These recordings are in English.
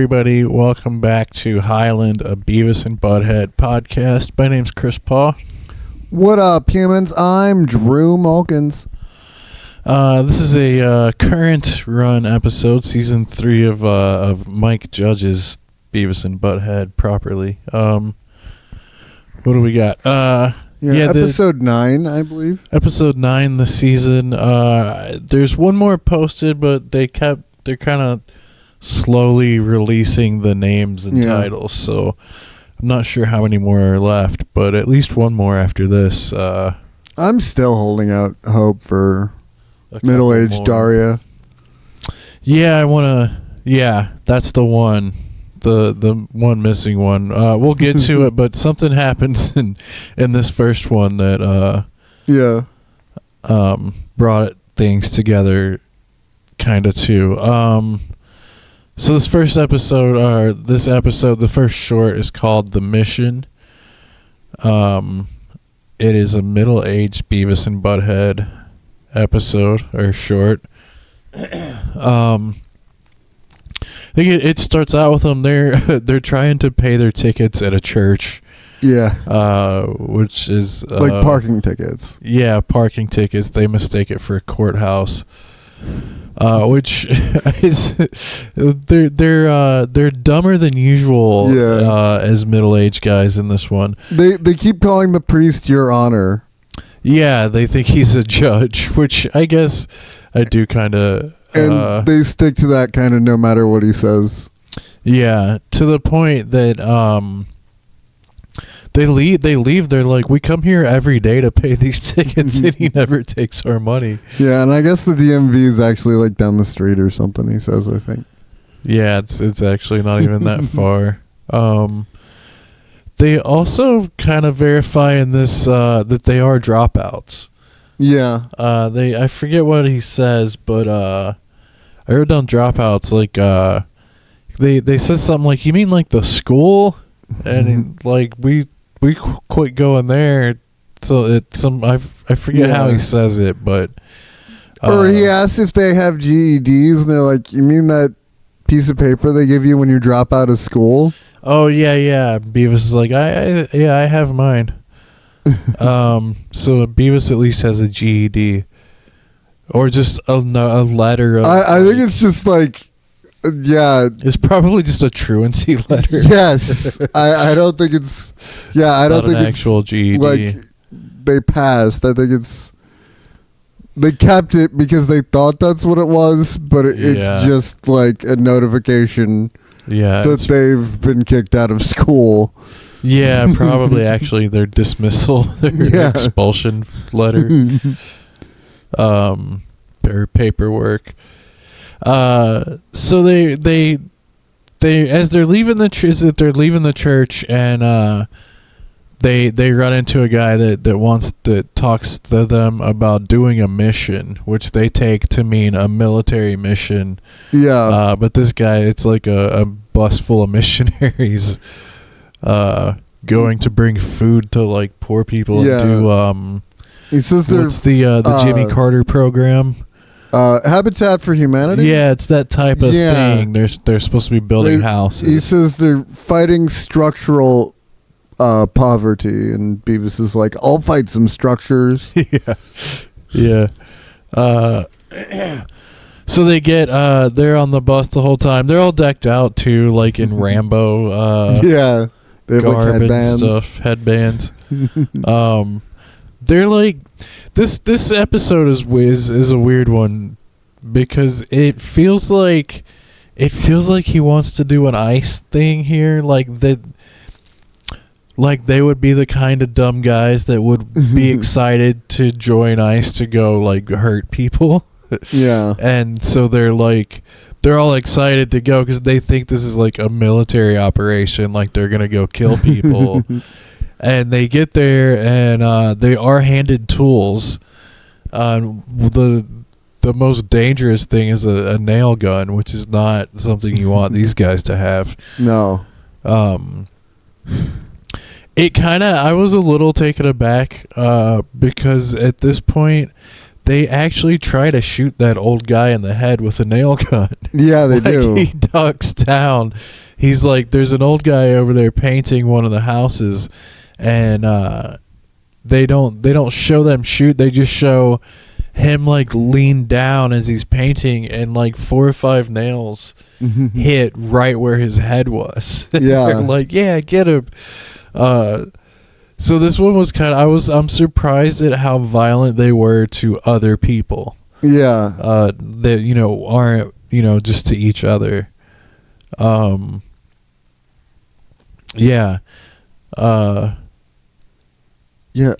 everybody. Welcome back to Highland, a Beavis and Butthead podcast. My name's Chris Paul. What up, humans? I'm Drew Mulkins. This is a current run episode, season 3 of Mike Judge's Beavis and Butthead properly. What do we got? Episode 9, I believe. Episode 9 this season. There's one more posted, but they're kind of slowly releasing the names and titles, so I'm not sure how many more are left, but at least one more after this. I'm still holding out hope for middle-aged Daria. Yeah, that's the one. The one missing one. We'll get to it, but something happens in this first one that brought things together kind of too. So this episode, the first short is called The Mission. It is a middle-aged Beavis and Butthead episode or short. I think it starts out with them. They're trying to pay their tickets at a church. Yeah. Which is like parking tickets. Yeah, parking tickets. They mistake it for a courthouse. Which is they're dumber than usual. As middle-aged guys in this one. They keep calling the priest Your Honor. Yeah, they think he's a judge, which I guess I do kind of. And they stick to that kind of no matter what he says. Yeah, to the point that they leave. They're like, we come here every day to pay these tickets, and he never takes our money. Yeah, and I guess the DMV is actually like down the street or something. He says, I think. Yeah, it's actually not even that far. They also kind of verify in this that they are dropouts. Yeah. I forget what he says, but I wrote down dropouts. Like they said something like, "You mean like the school?" And like we quit going there. So it's I forget how he says it, but or he asks if they have GEDs, and they're like, "You mean that piece of paper they give you when you drop out of school?" Oh yeah. Beavis is like, I have mine. So Beavis at least has a GED, or just a letter. I think it's just like, it's probably just a truancy letter. Yes, I don't think it's. Yeah, I don't think it's actual GED. Like they passed. I think it's. They kept it because they thought that's what it was, but it's just like a notification. Yeah, that they've been kicked out of school. Yeah, probably actually their dismissal, their expulsion letter, their paperwork. So they as they're leaving the church, and they run into a guy that talks to them about doing a mission, which they take to mean a military mission. Yeah. But this guy, it's like a bus full of missionaries going to bring food to like poor people and do he says what's the Jimmy Carter program? Habitat for Humanity? Yeah, it's that type of thing. They're supposed to be building houses. He says they're fighting structural poverty, and Beavis is like, I'll fight some structures. Yeah. So they get they're on the bus the whole time. They're all decked out too, like in Rambo. They have like headbands. They're like this episode is a weird one because it feels like he wants to do an ice thing here, like that. Like they would be the kind of dumb guys that would be excited to join ICE to go like hurt people. Yeah. And so they're all excited to go because they think this is like a military operation, like they're gonna go kill people. And they get there, and they are handed tools. The most dangerous thing is a nail gun, which is not something you want these guys to have. No. It kind of, I was a little taken aback because at this point they actually try to shoot that old guy in the head with a nail gun. Yeah, they do. He ducks down. He's like, there's an old guy over there painting one of the houses, and they don't show them shoot. They just show him like lean down as he's painting, and like 4 or 5 nails hit right where his head was. Yeah. They're like, yeah, get him. So this one was I'm surprised at how violent they were to other people. Yeah. That aren't just to each other. Yeah. Yeah.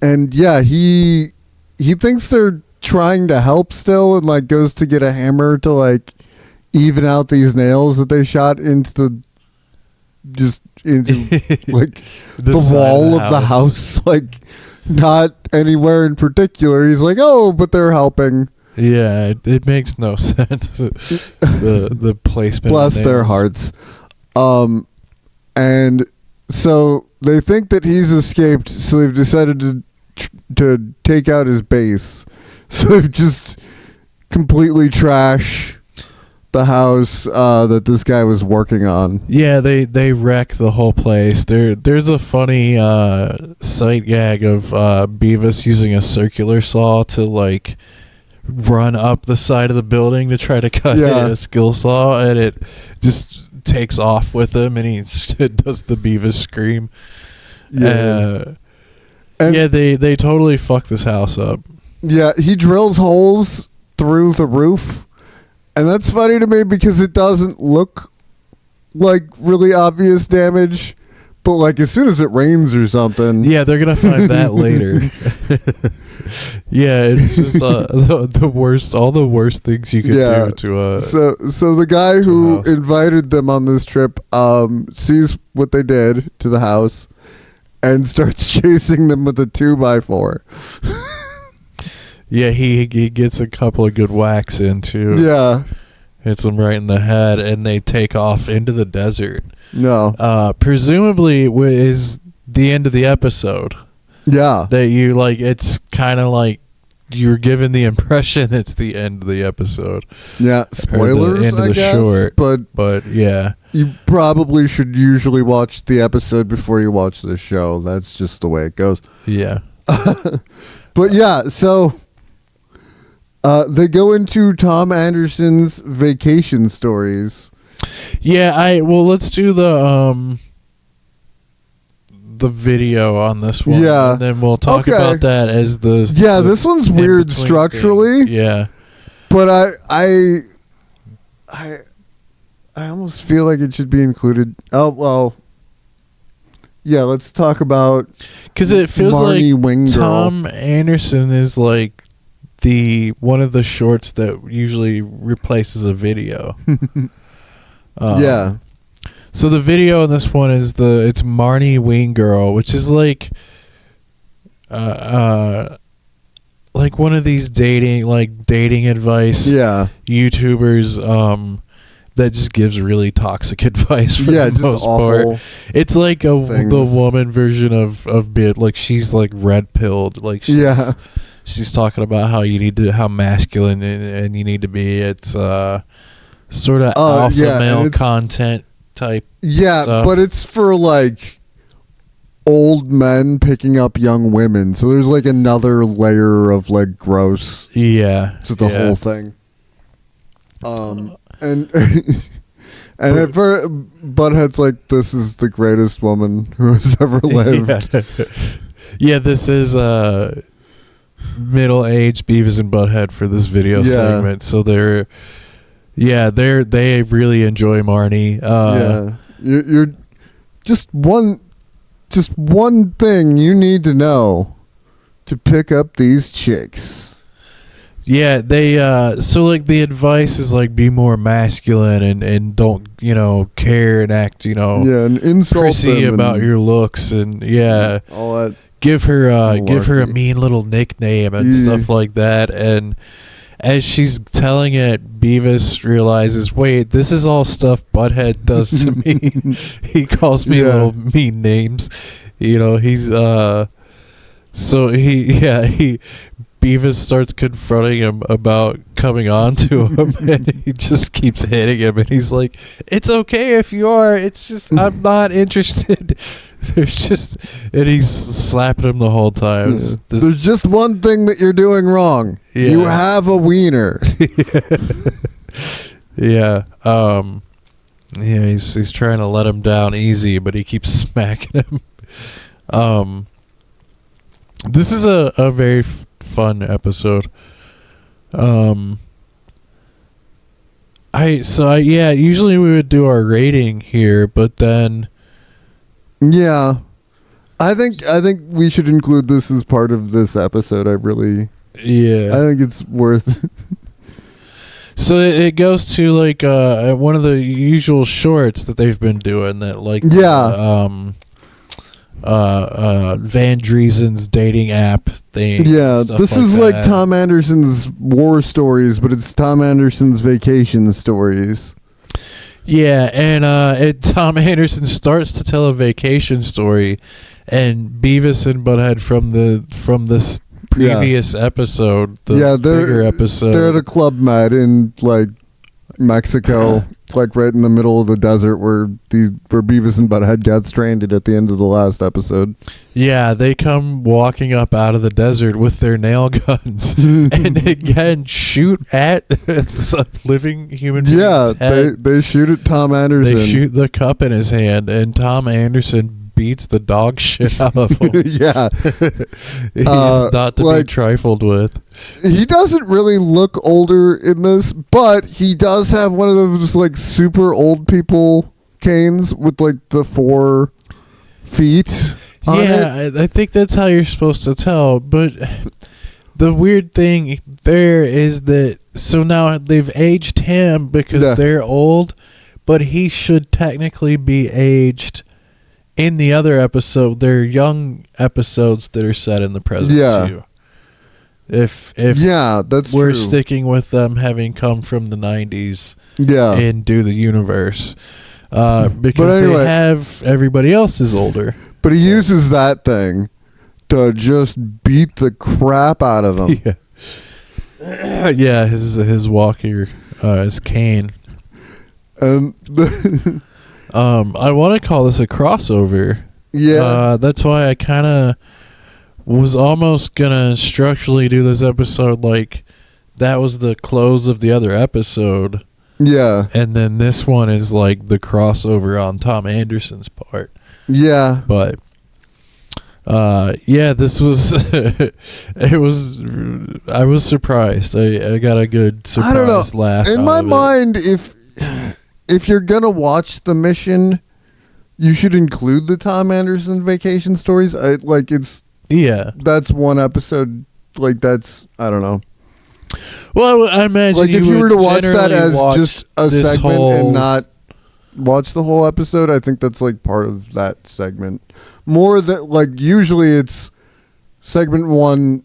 And yeah, he thinks they're trying to help still, and like goes to get a hammer to like even out these nails that they shot into like the wall of the house, like not anywhere in particular. He's like, oh, but they're helping. Yeah, it makes no sense. the placement. Bless their hearts. And so they think that he's escaped, so they've decided to take out his base. So they've just completely trash the house that this guy was working on. Yeah, they wreck the whole place. There's a funny sight gag of Beavis using a circular saw to like run up the side of the building to try to cut a skill saw, and it just takes off with him, and he does the Beavis scream. Yeah. They totally fuck this house up. Yeah, he drills holes through the roof, and that's funny to me because it doesn't look like really obvious damage, but like as soon as it rains or something. Yeah, they're gonna find that later. Yeah, it's just the worst. All the worst things you could do to. So the guy who invited them on this trip sees what they did to the house and starts chasing them with a 2x4. Yeah, he gets a couple of good whacks in too. Yeah, hits them right in the head, and they take off into the desert. No, presumably is the end of the episode. Yeah, that you like. It's kind of like you're given the impression it's the end of the episode. Yeah, spoilers. The end of the short, but yeah, you probably should usually watch the episode before you watch the show. That's just the way it goes. Yeah, but yeah, so they go into Tom Anderson's vacation stories. Yeah, let's do the video on this one. Yeah, and then we'll talk about that as the. Yeah, this one's weird structurally. Thing. Yeah, but I almost feel like it should be included. Oh well. Yeah, let's talk about because it feels Marnie like Wing Tom Anderson is like the one of the shorts that usually replaces a video. Yeah. So the video in this one is it's Marnie Wing Girl, which is like one of these dating advice YouTubers that just gives really toxic advice for the most part. It's like the woman version of bit, like she's like red pilled, like she's talking about how masculine and you need to be. It's sort of alpha male content type stuff. But it's for like old men picking up young women, so there's like another layer of like gross to the whole thing. And at first Butthead's like, this is the greatest woman who has ever lived. This is middle-aged Beavis and Butthead for this video segment, so they really enjoy Marnie. You're just one thing you need to know to pick up these chicks. Yeah, they so like the advice is like be more masculine and don't care and act and insult prissy about your looks and all that. Give her a mean little nickname and stuff like that. And as she's telling it, Beavis realizes, wait, this is all stuff Butthead does to me. He calls me little mean names. He's so he Beavis starts confronting him about coming on to him, and he just keeps hitting him, and he's like, "It's okay if you are. It's just I'm not interested." There's just, and he's slapping him the whole time. Yeah. There's just one thing that you're doing wrong. Yeah. You have a wiener. Yeah. Yeah, he's trying to let him down easy, but he keeps smacking him. This is a very fun episode. Usually we would do our rating here, but then Yeah. I think we should include this as part of this episode. I think it's worth So it goes to like one of the usual shorts that they've been doing that like Van Driesen's dating app thing. Yeah, this is like Tom Anderson's war stories, but it's Tom Anderson's vacation stories. Yeah, and Tom Anderson starts to tell a vacation story, and Beavis and Butthead from this previous episode, the bigger episode. They're at a Club Med in like Mexico, like right in the middle of the desert where Beavis and Butthead got stranded at the end of the last episode. Yeah, they come walking up out of the desert with their nail guns and again shoot at some living human being's head. They shoot at Tom Anderson. They shoot the cup in his hand, and Tom Anderson beats the dog shit out of him. Yeah. He's not to be trifled with. He doesn't really look older in this, but he does have one of those like super old people canes with like the 4 feet on it. I think that's how you're supposed to tell, but the weird thing there is that so now they've aged him because they're old, but he should technically be aged in the other episode. They're young episodes that are set in the present too. If that's we're true. sticking with them having come from the 90s into the universe, because anyway, they have everybody else is older. But he uses that thing to just beat the crap out of him. Yeah, his walker, his cane. I want to call this a crossover. Yeah. That's why I kind of was almost going to structurally do this episode like that was the close of the other episode. Yeah. And then this one is like the crossover on Tom Anderson's part. Yeah. But this was I was surprised. I got a good surprise laugh. In my mind, if you're gonna watch The Mission, you should include the Tom Anderson vacation stories. That's one episode. Like that's, I don't know. Well, I imagine like if you were to watch that as just a segment and not watch the whole episode, I think that's like part of that segment. More that like usually it's segment 1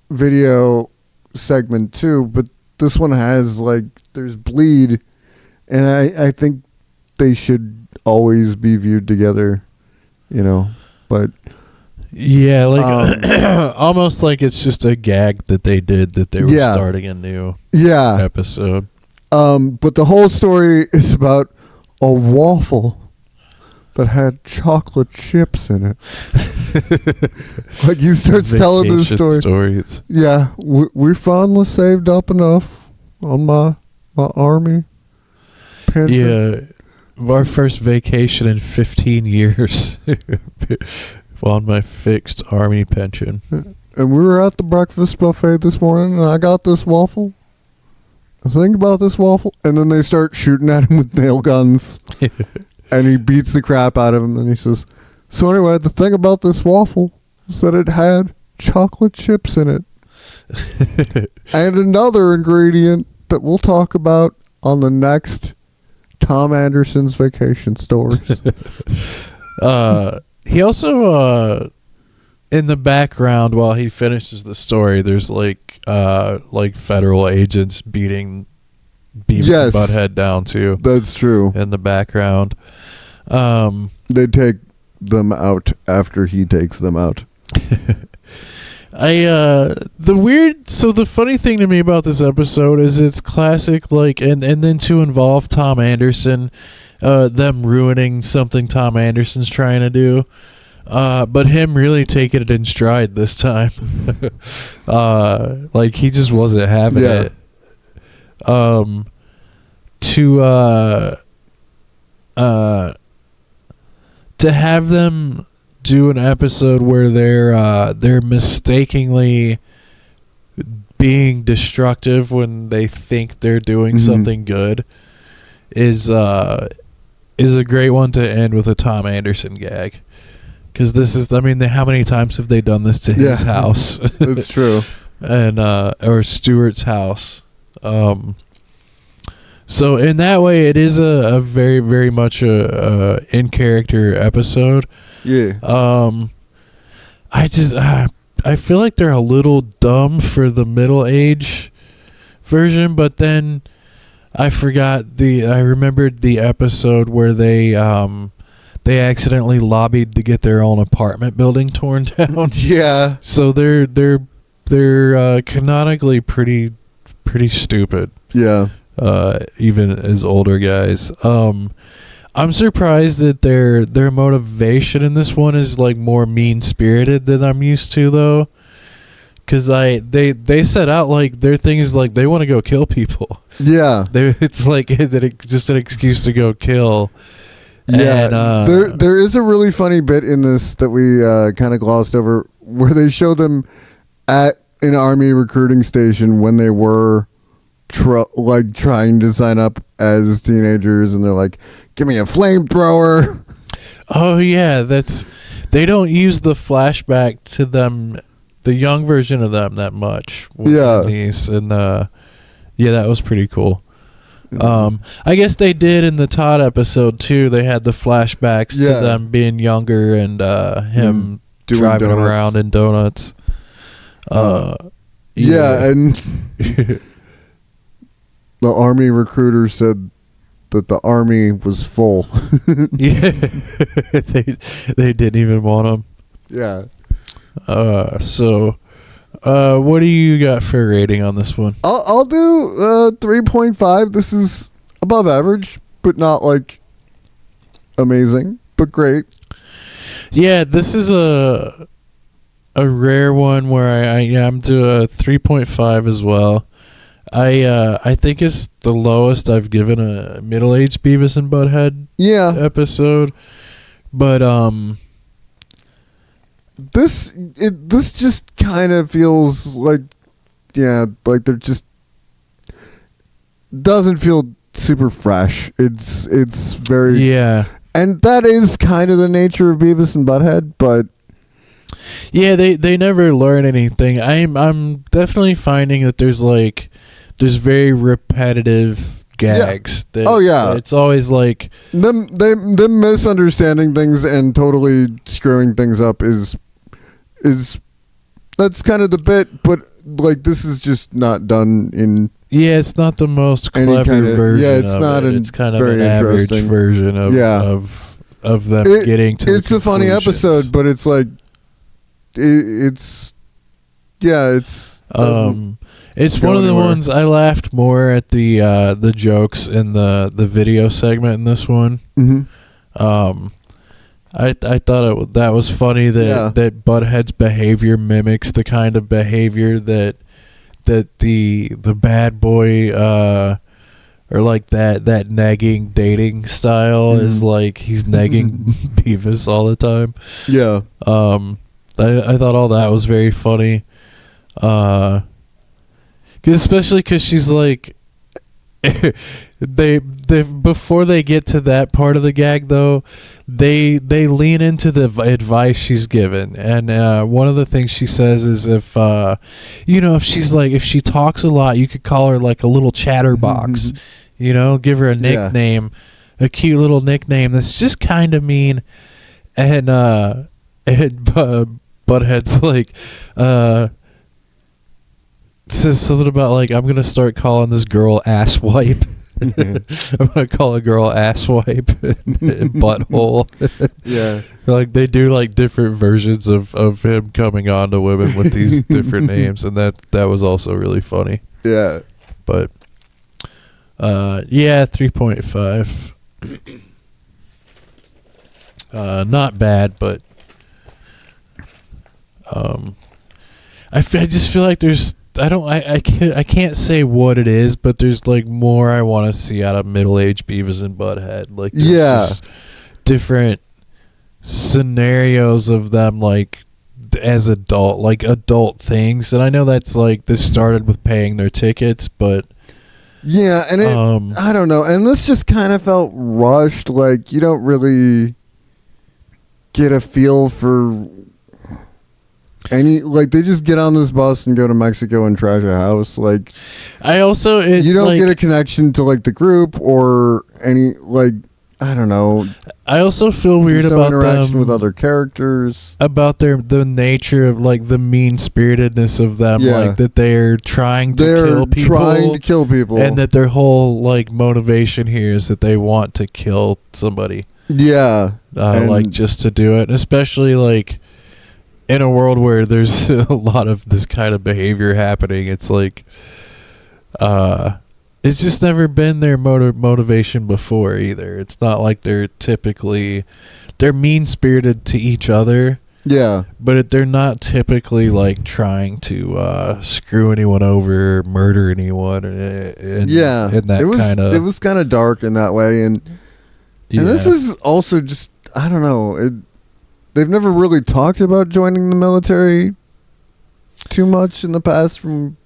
video, segment 2, but this one has like there's bleed, and I think they should always be viewed together, but yeah, like almost like it's just a gag that they did that they were starting a new episode. But the whole story is about a waffle that had chocolate chips in it. Like he starts telling this story. Yeah, we finally saved up enough on my army pension. Yeah, our first vacation in 15 years on my fixed army pension. And we were at the breakfast buffet this morning, and I got this waffle. I think about this waffle, and then they start shooting at him with nail guns, and he beats the crap out of him. And he says, "So anyway, the thing about this waffle is that it had chocolate chips in it, and another ingredient that we'll talk about on the next Tom Anderson's vacation stories." He also, in the background while he finishes the story, there's like federal agents beating Beavis and Butthead down too. That's true. In the background, they take them out after he takes them out. The funny thing to me about this episode is it's classic, like, and then to involve Tom Anderson, them ruining something Tom Anderson's trying to do, but him really taking it in stride this time. Like, he just wasn't having it. To have them do an episode where they're mistakenly being destructive when they think they're doing something good is a great one to end with a Tom Anderson gag, because this is, I mean, how many times have they done this to his house? That's true. And or Stewart's house. So in that way, it is a very, very much a in character episode. Yeah. I feel like they're a little dumb for the middle age version, but then I remembered the episode where they accidentally lobbied to get their own apartment building torn down. Yeah. So they're canonically pretty stupid. Yeah. Even as older guys. I'm surprised that their motivation in this one is like more mean spirited than I'm used to, though. Because they set out, like, their thing is like they want to go kill people. Yeah. It's like just an excuse to go kill. Yeah. And, there is a really funny bit in this that we kind of glossed over, where they show them at an army recruiting station when they were trying to sign up as teenagers, and they're like, "Give me a flamethrower." Oh yeah, they don't use the flashback to them, the young version of them, that much. Yeah. These, and yeah, that was pretty cool. I guess they did in the Todd episode too. They had the flashbacks to them being younger and him driving donuts around in donuts. Yeah, and the army recruiter said that the army was full. Yeah, they didn't even want him. Yeah. So what do you got for a rating on this one? I'll do 3.5. This is above average, but not like amazing, but great. Yeah, this is a rare one where I'm to a 3.5 as well. I think it's the lowest I've given a middle-aged Beavis and Butthead episode, but this just kind of feels like like they're just doesn't feel super fresh. It's very and that is kind of the nature of Beavis and Butthead, but yeah, they never learn anything. I'm definitely finding that there's very repetitive gags. It's always like them misunderstanding things and totally screwing things up is that's kind of the bit, but like this is just not done in it's not the most clever version. Yeah, it's not it. It's kind of an average version of them getting to. It's a funny episode, but it's like it's one of the ones I laughed more at the jokes in the video segment in this one. Mm-hmm. I thought that was funny that Butthead's behavior mimics the kind of behavior that the bad boy or like that nagging dating style is like. He's nagging Beavis all the time. Yeah. I thought all that was very funny. Especially because she's like, they before they get to that part of the gag though, they lean into the advice she's given, and one of the things she says is if she talks a lot, you could call her like a little chatterbox, give her a nickname, a cute little nickname that's just kind of mean, and Butthead's like says something about like, I'm gonna start calling this girl asswipe. I'm gonna call a girl asswipe and butthole. Yeah. Like they do like different versions of him coming on to women with these different names, and that was also really funny. Yeah. But 3.5. Not bad, but I just feel like there's I can't say what it is, but there's like more I want to see out of middle-aged Beavis and Butthead. Like there's just different scenarios of them like as adult things, and I know that's like this started with paying their tickets, but yeah, and it I don't know, and this just kind of felt rushed. Like you don't really get a feel for any, like they just get on this bus and go to Mexico and trash a house. Like you don't get a connection to like the group or any, like I don't know. I also feel weird about interaction them, with other characters, about the nature of like the mean-spiritedness of them, like that they're trying to kill people, and that their whole like motivation here is that they want to kill somebody. Yeah, like just to do it, especially like in a world where there's a lot of this kind of behavior happening. It's like it's just never been their motivation before either. It's not like they're mean-spirited to each other. Yeah. But they're not typically like trying to screw anyone over, murder anyone. It was kind of dark in that way, and this is also just, I don't know, they've never really talked about joining the military too much in the past from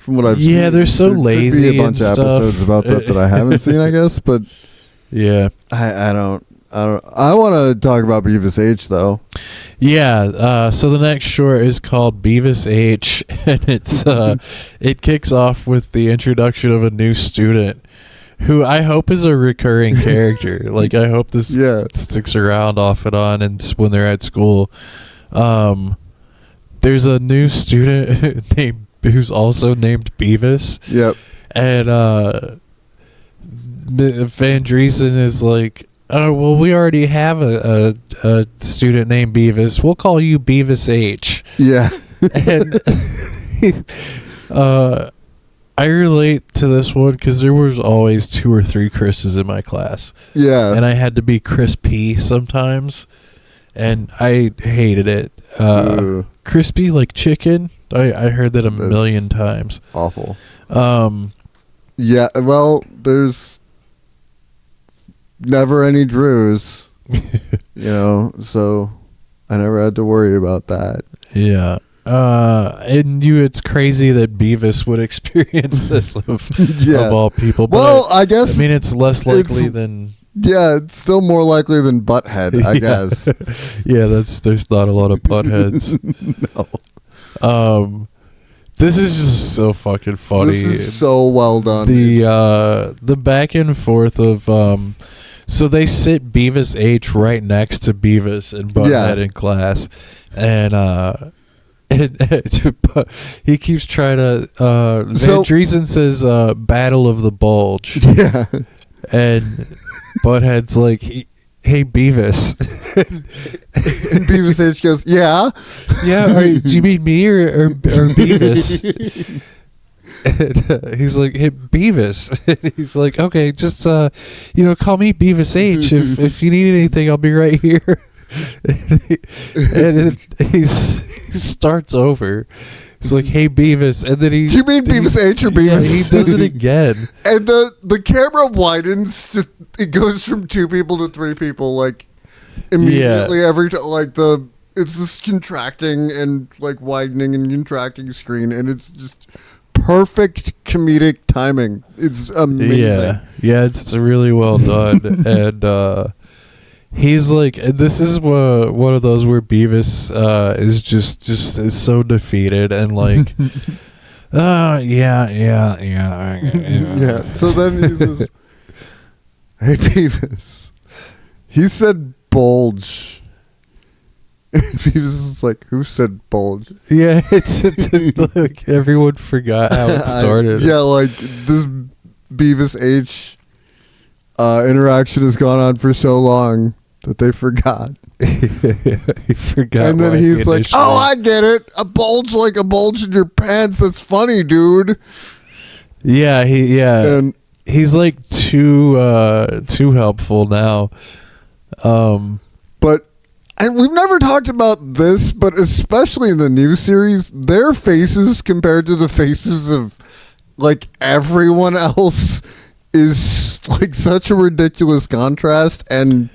what I've seen. Yeah, they're so lazy. Could be a bunch of episodes about that I haven't seen, I guess, but yeah, I don't. I want to talk about Beavis H though. Yeah, so the next short is called Beavis H, and it's it kicks off with the introduction of a new student who I hope is a recurring character. Like I hope this sticks around off and on, and when they're at school. There's a new student who's also named Beavis. Yep. And Van Driesen is like, oh, well, we already have a student named Beavis. We'll call you Beavis H. Yeah. And I relate to this one because there was always 2 or 3 Chris's in my class. Yeah. And I had to be Chris P sometimes, and I hated it. Crispy like chicken. I heard that a million times. Awful. Yeah, well, there's never any Drews, so I never had to worry about that. Yeah. And it's crazy that Beavis would experience this of all people. But well, I guess. I mean, it's less likely than. Yeah, it's still more likely than Butthead, I guess. Yeah, there's not a lot of Buttheads. No. This is just so fucking funny. This is so well done. The back and forth of so they sit Beavis H right next to Beavis and Butthead in class, and he keeps trying to Van Driesen says Battle of the Bulge. Yeah. And Butthead's like, hey Beavis. And Beavis H goes, yeah. Yeah, do you mean me or Beavis? And he's like, hey Beavis. And he's like, okay, just call me Beavis H. If you need anything, I'll be right here. And he starts over. He's like, hey Beavis, and then he. Do you mean Beavis H or Beavis? Yeah, he does it again. And the camera widens. It goes from 2 people to 3 people, like immediately every time. Like it's this contracting and like widening and contracting screen, and it's just perfect comedic timing. It's amazing. Yeah, it's really well done, and. He's like, this is one of those where Beavis is just is so defeated and like, yeah. So then he says, hey Beavis, he said bulge. And Beavis is like, who said bulge? Yeah, it's like everyone forgot how it started. Yeah, like this Beavis H interaction has gone on for so long that they forgot. He forgot. And then why he's he like, initially- "Oh, I get it. A bulge like a bulge in your pants. That's funny, dude." yeah, And he's like too helpful now. but and we've never talked about this, but especially in the new series, their faces compared to the faces of like everyone else is like such a ridiculous contrast. And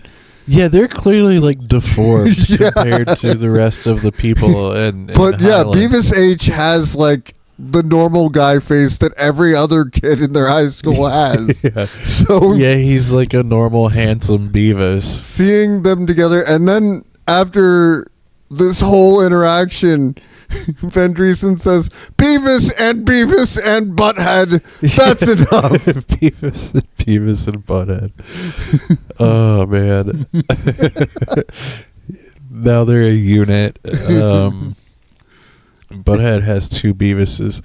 Yeah, they're clearly like deformed Yeah. compared to the rest of the people. but yeah, Highland. Beavis H has like the normal guy face that every other kid in their high school has. Yeah. So Yeah, he's like a normal, handsome Beavis. seeing them together, and then after this whole interaction, Van Driesen says, Beavis and Butthead, that's enough." Beavis and Butthead. Oh man. Now they're a unit. Butthead has two Beavises.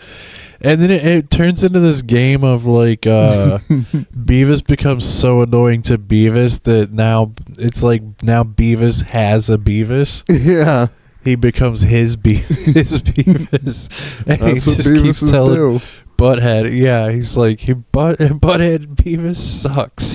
And then it turns into this game of like Beavis becomes so annoying to Beavis that now it's like now Beavis has a Beavis. Yeah. He becomes his Beavis. And he That's what just keeps Beavises telling do. Butthead, yeah, he's like Butthead Beavis sucks.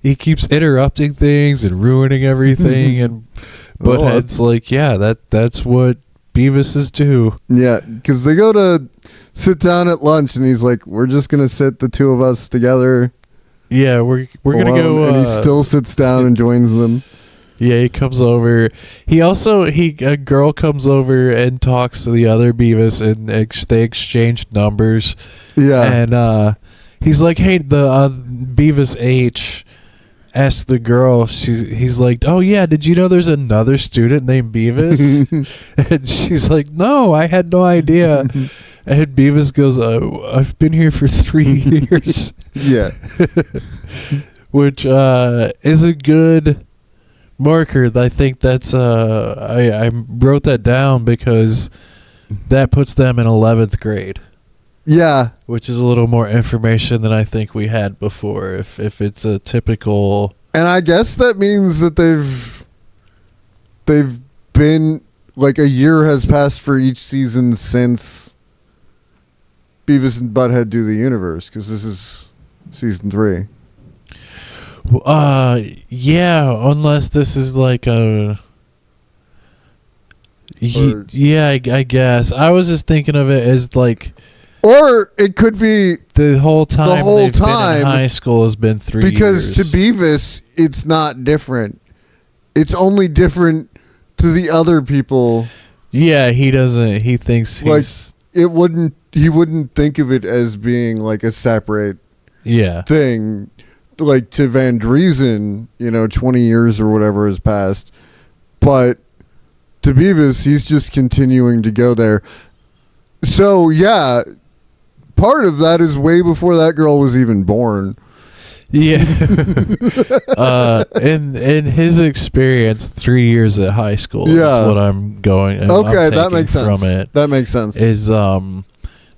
He keeps interrupting things and ruining everything, and Butthead's like, yeah, that's what Beavises do. Yeah, because they go to sit down at lunch, and he's like, "We're just gonna sit the two of us together." Yeah, we're gonna alone," go. and he still sits down and joins them. Yeah, he comes over. A girl comes over and talks to the other Beavis, and they exchange numbers. Yeah, And he's like, "Hey, the Beavis H asked the girl." He's like, "Oh yeah, did you know there's another student named Beavis?" And she's like, "No, I had no idea." And Beavis goes, "I've been here for 3 years," yeah, which is a good marker. I think that's I wrote that down because that puts them in 11th grade. yeah. Which is a little more information than I think we had before. If it's a typical, And I guess that means that they've been like a year has passed for each season since Beavis and Butthead do the universe, because this is season 3. yeah, unless this is like a, Or- yeah, I guess I was just thinking of it as like Or it could be the whole time they've been time, in high school has been 3 because years. to Beavis, it's not different. It's only different to the other people. yeah, he doesn't. He thinks Like, he's he wouldn't think of it as being like a separate yeah. thing. Like to Van Driesen, 20 years or whatever has passed. But to Beavis, he's just continuing to go there. So, yeah, part of that is way before that girl was even born. Yeah. In his experience, 3 years at high school Yeah. is what I'm going. Okay, I'm that makes taking sense. From it That makes sense. is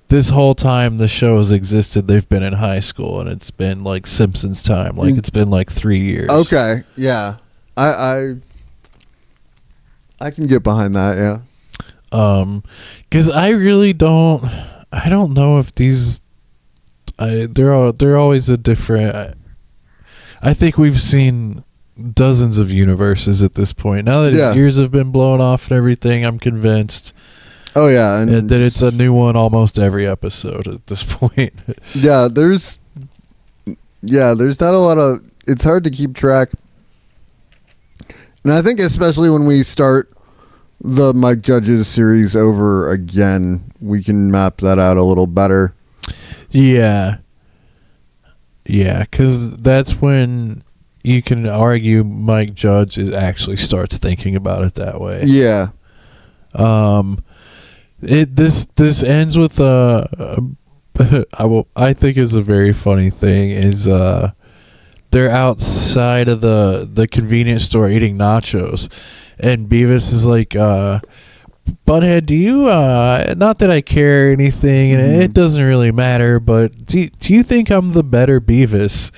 this whole time the show has existed, they've been in high school, and it's been like Simpsons time. Like it's been like 3 years. Okay, yeah. I can get behind that, yeah. Because I really don't. I don't know if these. They're always a different. I think we've seen dozens of universes at this point. Now that Yeah. his ears have been blown off and everything, I'm convinced Oh, yeah. And that it's a new one almost every episode at this point. Yeah, there's not a lot of, it's hard to keep track. And I think especially when we start the Mike Judge's series over again, we can map that out a little better. Yeah. Yeah, because that's when you can argue Mike Judge actually starts thinking about it that way. Yeah. This ends with I think is a very funny thing is they're outside of the convenience store eating nachos, and Beavis is like Butthead, do you, not that I care or anything, and it doesn't really matter, but do you think I'm the better Beavis?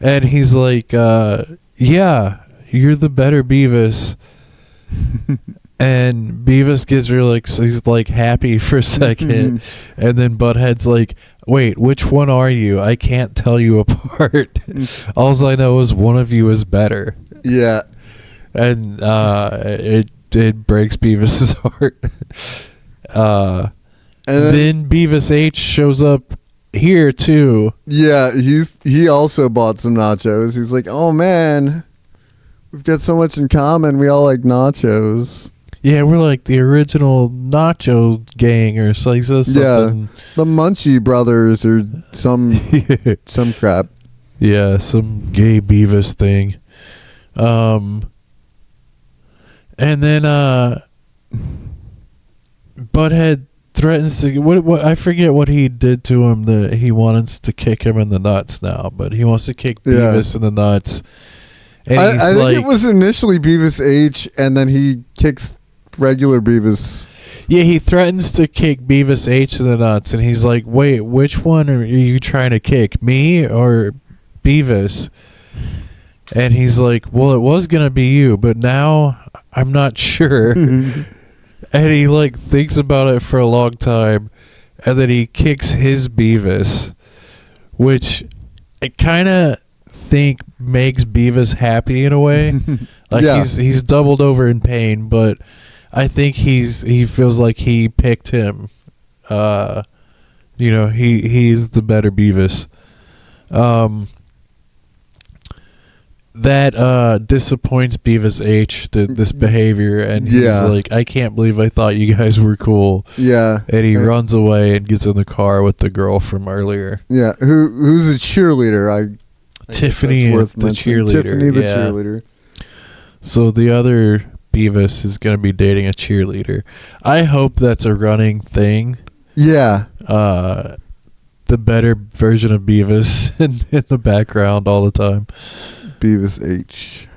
And he's like, yeah, you're the better Beavis. And Beavis gets really, he's like happy for a second, and then Butthead's like, wait, which one are you? I can't tell you apart. All I know is one of you is better. Yeah. And it breaks Beavis's heart. And then Beavis H shows up here too. Yeah, he also bought some nachos. He's like, oh man, we've got so much in common. We all like nachos. Yeah, we're like the original nacho gang or something. Yeah, the Munchie brothers or some crap. Yeah, some gay Beavis thing. And then Butthead threatens to what I forget what he did to him. That he wants to kick him in the nuts now, but he wants to kick Beavis in the nuts. And I think it was initially Beavis H, and then he kicks regular Beavis. Yeah, he threatens to kick Beavis H in the nuts, and he's like, "Wait, which one are you trying to kick, me or Beavis?" And he's like, "Well, it was gonna be you, but now I'm not sure." And he like thinks about it for a long time, and then he kicks his Beavis, which I kind of think makes Beavis happy in a way. Like he's doubled over in pain, but I think he feels like he picked him. He's the better Beavis. That disappoints Beavis H, this behavior, and he's like, I can't believe I thought you guys were cool. Yeah. And he runs away and gets in the car with the girl from earlier. Yeah, who's a cheerleader? Tiffany, the cheerleader. Tiffany, the cheerleader. So the other Beavis is going to be dating a cheerleader. I hope that's a running thing. Yeah. The better version of Beavis in the background all the time. Beavis H.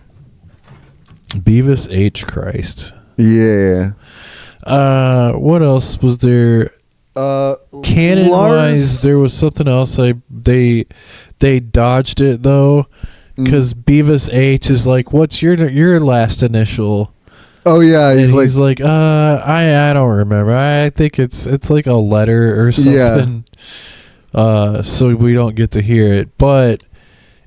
Beavis H. Christ. Yeah. What else was there? Canon wise, there was something else. They dodged it though, because Beavis H is like, "What's your last initial?" Oh yeah, he's like, I don't remember. I think it's like a letter or something. Yeah. So we don't get to hear it, but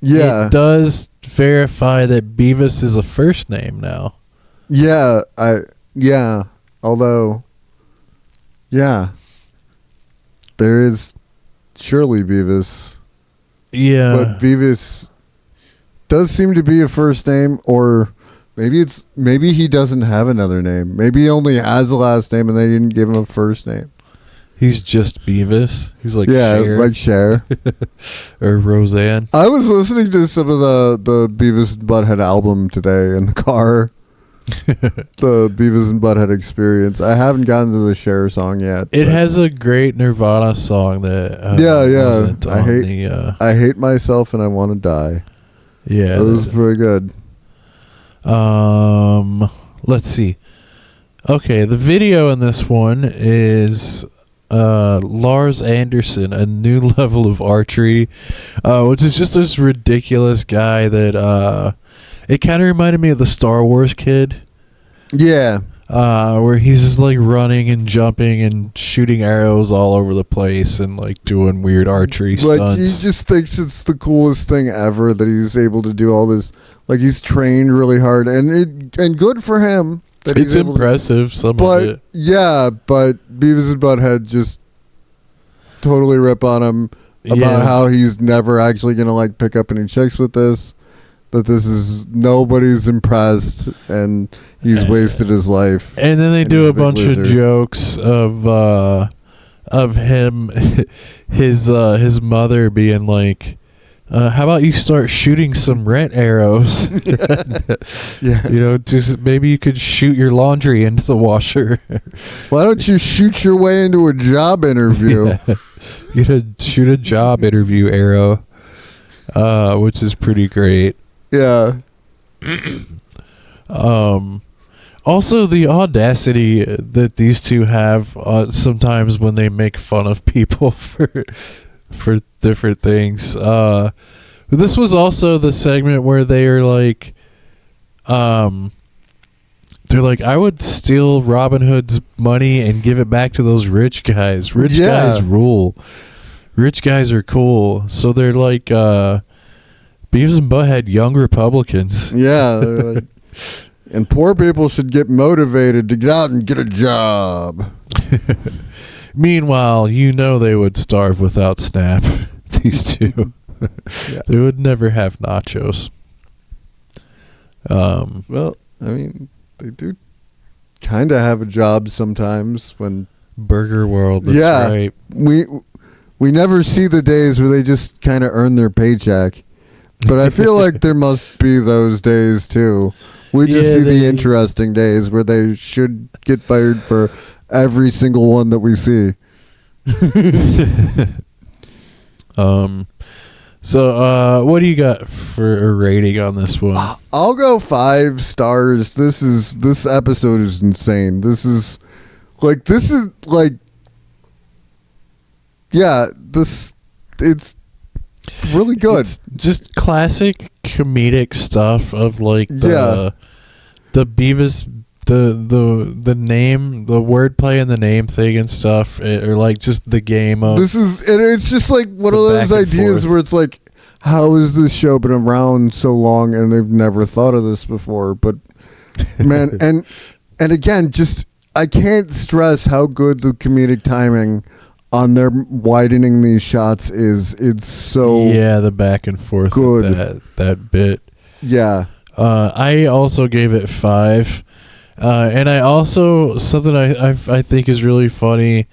it does verify that Beavis is a first name now. Yeah, although there is surely Beavis. Yeah. But Beavis does seem to be a first name, or maybe he doesn't have another name. Maybe he only has a last name and they didn't give him a first name. He's just Beavis. He's like Cher. Like Cher. Or Roseanne. I was listening to some of the Beavis and Butthead album today in the car. The Beavis and Butthead Experience. I haven't gotten to the Cher song yet. It has a great Nirvana song that I hate myself and I want to die. Yeah. That was pretty good. Let's see. Okay, the video in this one is Lars Anderson, A New Level of Archery, which is just this ridiculous guy that it kind of reminded me of the Star Wars kid. Yeah. Where he's just like running and jumping and shooting arrows all over the place and like doing weird archery stunts. Like he just thinks it's the coolest thing ever that he's able to do all this. Like he's trained really hard and good for him. That it's impressive, some of it. Yeah, but Beavis and Butthead just totally rip on him about how he's never actually going to like pick up any chicks with this. That this is nobody's impressed and he's wasted his life. And then they do a bunch of jokes of him, his mother being like, how about you start shooting some rent arrows? Yeah. Just maybe you could shoot your laundry into the washer. Why don't you shoot your way into a job interview? Yeah. You could shoot a job interview arrow, which is pretty great. Yeah. Also, the audacity that these two have sometimes when they make fun of people for different things. This was also the segment where they are like, they're like, I would steal Robin Hood's money and give it back to those rich guys. Rich guys rule. Rich guys are cool. So they're like Beavis and Butthead, young Republicans. Yeah. They're like, and poor people should get motivated to get out and get a job. Meanwhile, they would starve without Snap. These two. Yeah. They would never have nachos. Well, I mean, they do kind of have a job sometimes when Burger World. That's right. We never see the days where they just kind of earn their paycheck, but I feel like there must be those days too. We just see the interesting days where they should get fired for every single one that we see. So, what do you got for a rating on this one? I'll go 5 stars. This episode is insane. This is it's really good. It's just classic comedic stuff of like the Beavis, the name, the wordplay and the name thing and stuff, or like just the game of it's just like one of those ideas where it's like, how has this show been around so long and they've never thought of this before? But man, and again, just I can't stress how good the comedic timing on their widening these shots is. It's so the back and forth good. Of that bit. Yeah. I also gave it 5. And I also, something I think is really funny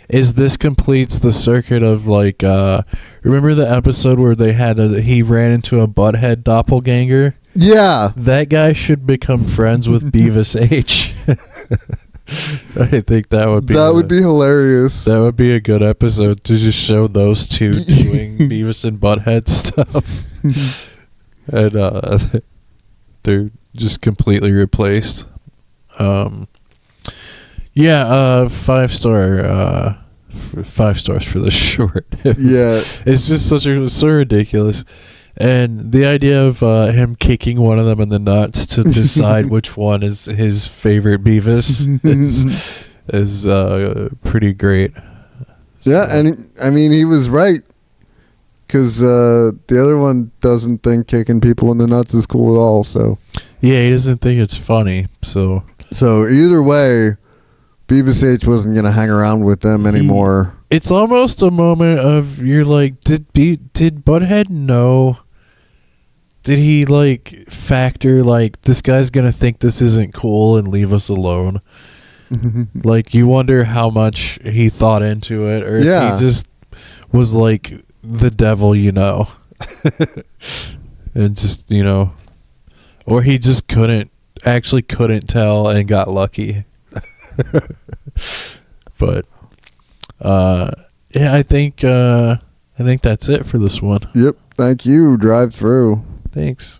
is this completes the circuit of like, remember the episode where he ran into a butthead doppelganger? Yeah. That guy should become friends with Beavis H. I think that would be hilarious. That would be a good episode to just show those two doing Beavis and Butthead stuff. And they're just completely replaced. 5 star 5 stars for the short. It's just so ridiculous. And the idea of him kicking one of them in the nuts to decide which one is his favorite Beavis is pretty great. Yeah, and I mean, he was right. Because the other one doesn't think kicking people in the nuts is cool at all. So yeah, he doesn't think it's funny. So either way, Beavis H wasn't going to hang around with them anymore. It's almost a moment of, you're like, did Butthead know? Did he like factor like, this guy's going to think this isn't cool and leave us alone? Like, you wonder how much he thought into it, or if he just was like the devil, and just, or he just couldn't tell and got lucky. But I think that's it for this one. Yep. Thank you. Drive through. Thanks.